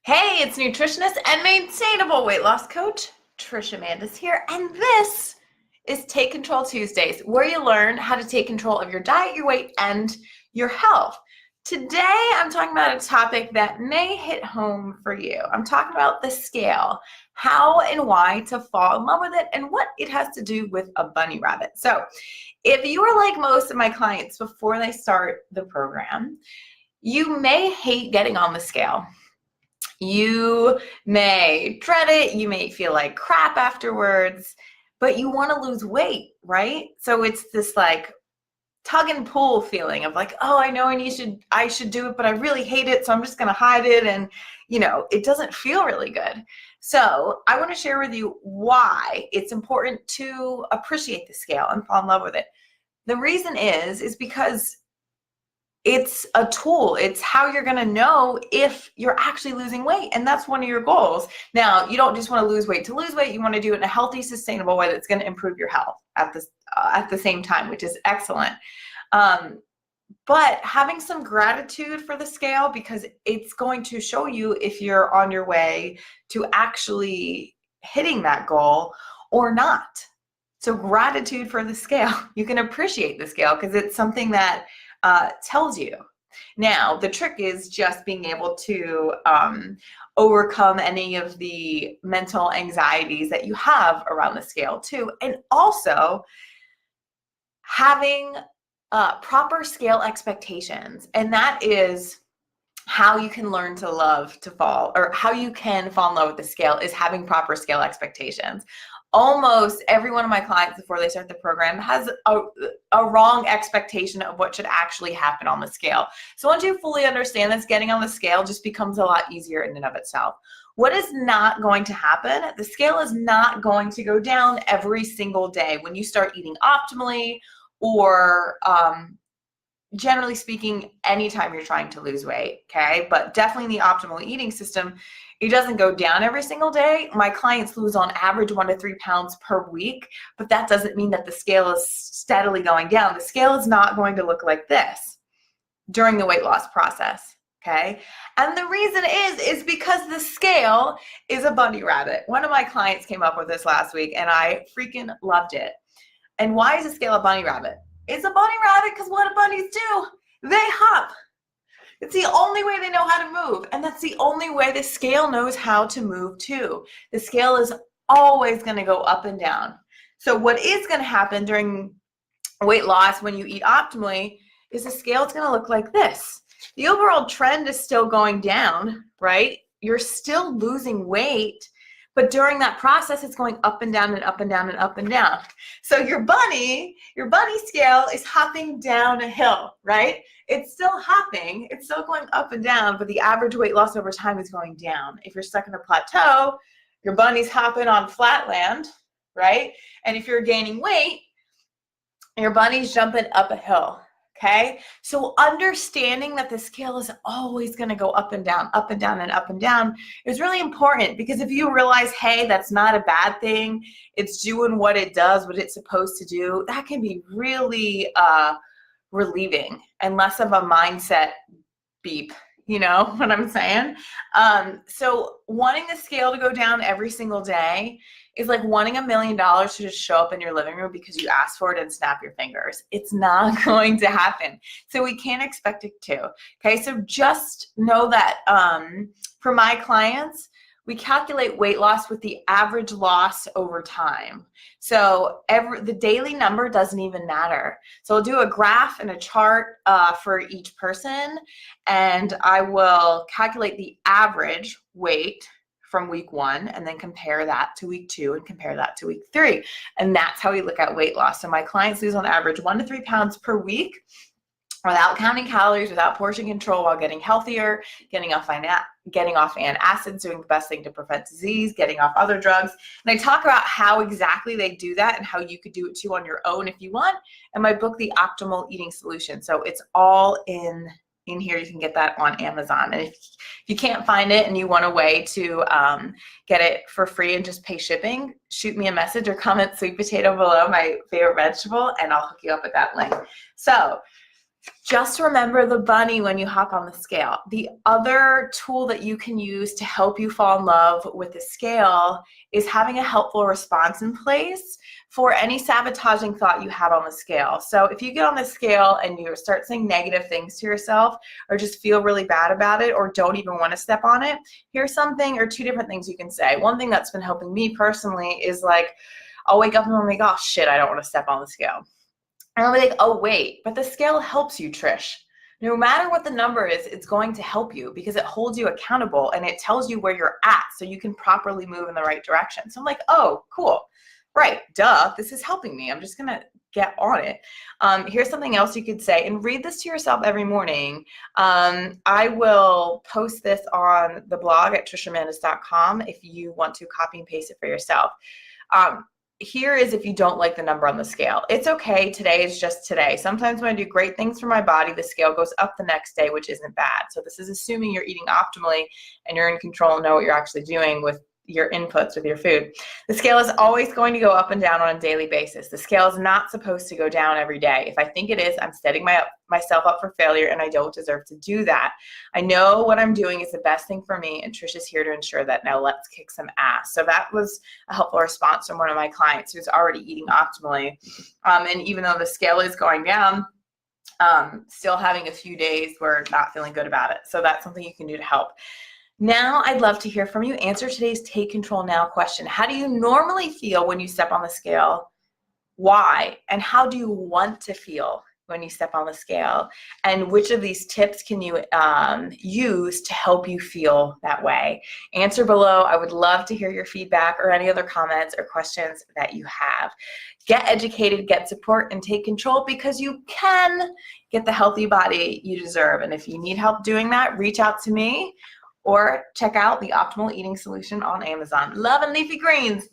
Hey, it's nutritionist and maintainable weight loss coach Trisha Mandis here, and this is Take Control Tuesdays, where you learn how to take control of your diet, your weight, and your health. Today, I'm talking about a topic that may hit home for you. I'm talking about the scale, how and why to fall in love with it, and what it has to do with a bunny rabbit. So, if you are like most of my clients before they start the program, you may hate getting on the scale. You may dread it, you may feel like crap afterwards, but you want to lose weight, right? So it's this like tug and pull feeling of like, oh, I know I should do it, but I really hate it, so I'm just going to hide it, and it doesn't feel really good. So I want to share with you why it's important to appreciate the scale and fall in love with it. The reason is because it's a tool. It's how you're going to know if you're actually losing weight. And that's one of your goals. Now, you don't just want to lose weight to lose weight. You want to do it in a healthy, sustainable way that's going to improve your health at the same time, which is excellent. But having some gratitude for the scale, because it's going to show you if you're on your way to actually hitting that goal or not. So gratitude for the scale. You can appreciate the scale because it's something that tells you. Now, the trick is just being able to overcome any of the mental anxieties that you have around the scale too, and also having proper scale expectations. And that is how you can learn to love to fall, or how you can fall in love with the scale, is having proper scale expectations. Almost every one of my clients before they start the program has a wrong expectation of what should actually happen on the scale. So once you fully understand this, getting on the scale just becomes a lot easier in and of itself. What is not going to happen? The scale is not going to go down every single day when you start eating optimally, or generally speaking, anytime you're trying to lose weight, okay? But definitely in the optimal eating system, it doesn't go down every single day. My clients lose on average 1 to 3 pounds per week, but that doesn't mean that the scale is steadily going down. The scale is not going to look like this during the weight loss process, okay? And the reason is because the scale is a bunny rabbit. One of my clients came up with this last week, and I freaking loved it. And why is the scale a bunny rabbit? It's a bunny rabbit because what do bunnies do? They hop. It's the only way they know how to move, and that's the only way the scale knows how to move too. The scale is always going to go up and down. So what is going to happen during weight loss when you eat optimally is the scale is going to look like this. The overall trend is still going down, right? You're still losing weight, but during that process, it's going up and down and up and down and up and down. So your bunny scale is hopping down a hill, right? It's still hopping, it's still going up and down, but the average weight loss over time is going down. If you're stuck in a plateau, your bunny's hopping on flat land, right? And if you're gaining weight, your bunny's jumping up a hill. Okay, so understanding that the scale is always going to go up and down, up and down, and up and down is really important, because if you realize, hey, that's not a bad thing, it's doing what it does, what it's supposed to do, that can be really relieving and less of a mindset beep. You know what I'm saying? So wanting the scale to go down every single day is like wanting $1 million to just show up in your living room because you asked for it and snap your fingers. It's not going to happen. So we can't expect it to. Okay, so just know that for my clients, we calculate weight loss with the average loss over time. So the daily number doesn't even matter. So I'll do a graph and a chart for each person, and I will calculate the average weight from week 1 and then compare that to week 2 and compare that to week 3. And that's how we look at weight loss. So my clients lose on average 1 to 3 pounds per week without counting calories, without portion control, while getting healthier, getting off antacids, doing the best thing to prevent disease, getting off other drugs. And I talk about how exactly they do that and how you could do it too on your own if you want, in my book, The Optimal Eating Solution. So it's all in here. You can get that on Amazon. And if you can't find it and you want a way to get it for free and just pay shipping, shoot me a message or comment sweet potato below, my favorite vegetable, and I'll hook you up with that link. So Just remember the bunny when you hop on the scale. The other tool that you can use to help you fall in love with the scale is having a helpful response in place for any sabotaging thought you have on the scale. So if you get on the scale and you start saying negative things to yourself, or just feel really bad about it, or don't even want to step on it, here's something, or two different things you can say. One thing that's been helping me personally is like, I'll wake up and I'm like, oh shit, I don't want to step on the scale. And I'll be like, oh wait, but the scale helps you, Trish. No matter what the number is, it's going to help you because it holds you accountable and it tells you where you're at so you can properly move in the right direction. So I'm like, oh, cool. Right, duh, this is helping me. I'm just gonna get on it. Here's something else you could say, and read this to yourself every morning. I will post this on the blog at trishamandis.com if you want to copy and paste it for yourself. Here is if you don't like the number on the scale. It's okay. Today is just today. Sometimes when I do great things for my body, the scale goes up the next day, which isn't bad. So this is assuming you're eating optimally and you're in control and know what you're actually doing with your inputs with your food. The scale is always going to go up and down on a daily basis. The scale is not supposed to go down every day. If I think it is, I'm setting myself up for failure and I don't deserve to do that. I know what I'm doing is the best thing for me and Trish is here to ensure that. Now let's kick some ass. So that was a helpful response from one of my clients who's already eating optimally. And even though the scale is going down, still having a few days where not feeling good about it. So that's something you can do to help. Now I'd love to hear from you. Answer today's Take Control Now question. How do you normally feel when you step on the scale? Why? And how do you want to feel when you step on the scale? And which of these tips can you use to help you feel that way? Answer below. I would love to hear your feedback or any other comments or questions that you have. Get educated, get support, and take control because you can get the healthy body you deserve. And if you need help doing that, reach out to me or check out the Optimal Eating Solution on Amazon. Love and leafy greens.